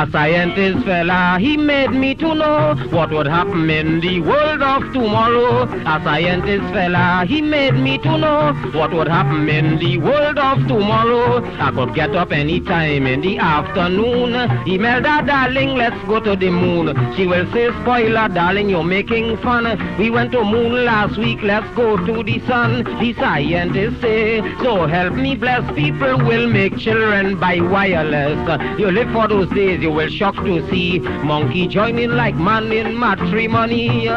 A scientist fella, he made me to know what would happen in the world of tomorrow. A scientist fella, he made me to know what would happen in the world of tomorrow. I could get up any time in the afternoon. Imelda, darling, let's go to the moon. She will say, spoiler, darling, you're making fun. We went to moon last week, let's go to the sun. The scientists say, so help me bless, people will make children by wireless. You live for those days, you will shock to see monkey joining like man in matrimony.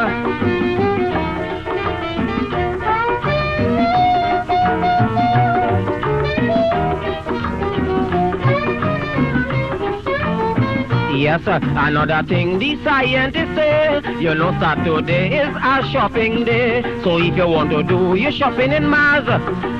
Yes, another thing the scientists say, you know Saturday is a shopping day. So if you want to do your shopping in Mars,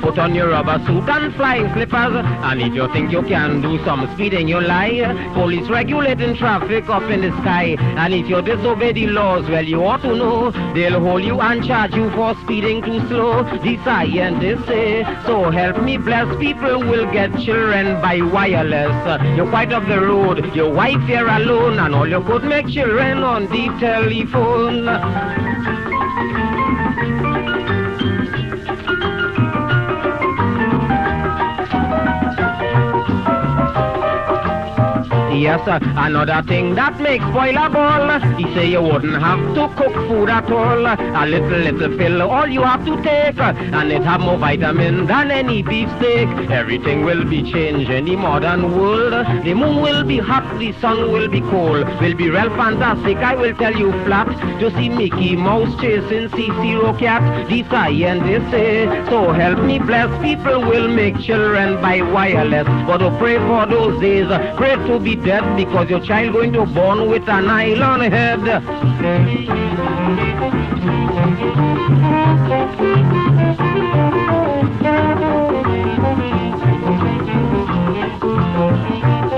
put on your rubber suit and flying slippers. And if you think you can do some speeding, you lie. Police regulating traffic up in the sky. And if you disobey the laws, well, you ought to know they'll hold you and charge you for speeding too slow. The scientists say, so help me bless, people will get children by wireless. You're quite off the road, your wife here alone, and all you could make children on the telephone. Yes, another thing that makes spoiler ball. He say you wouldn't have to cook food at all. A little pill, all you have to take, and it have more vitamin than any beefsteak. Everything will be changed in the modern world. The moon will be hot, the sun will be cold. Will be real fantastic, I will tell you flat. To see Mickey Mouse chasing Cicero cat. The scientists say, so help me bless, people will make children by wireless. But to pray for those days, pray to be dead, because your child going to born with a nylon head.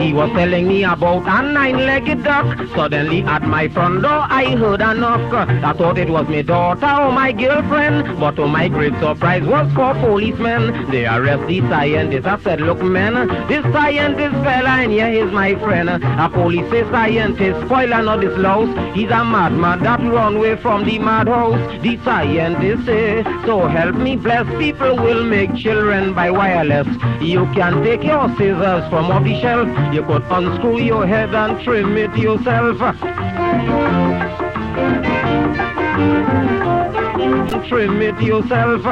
He was telling me about a nine-legged duck. Suddenly at my front door I heard a knock. I thought it was my daughter or my girlfriend, but to my great surprise was 4 policemen. They arrest the scientist. I said, look men, this scientist fella in here is my friend. A police say scientist, spoiler not this louse. He's a madman that run away from the madhouse. The scientist say, so help me bless, people will make children by wireless. You can take your scissors from off the shelf. You could unscrew your head and trim it yourself. Trim it yourself.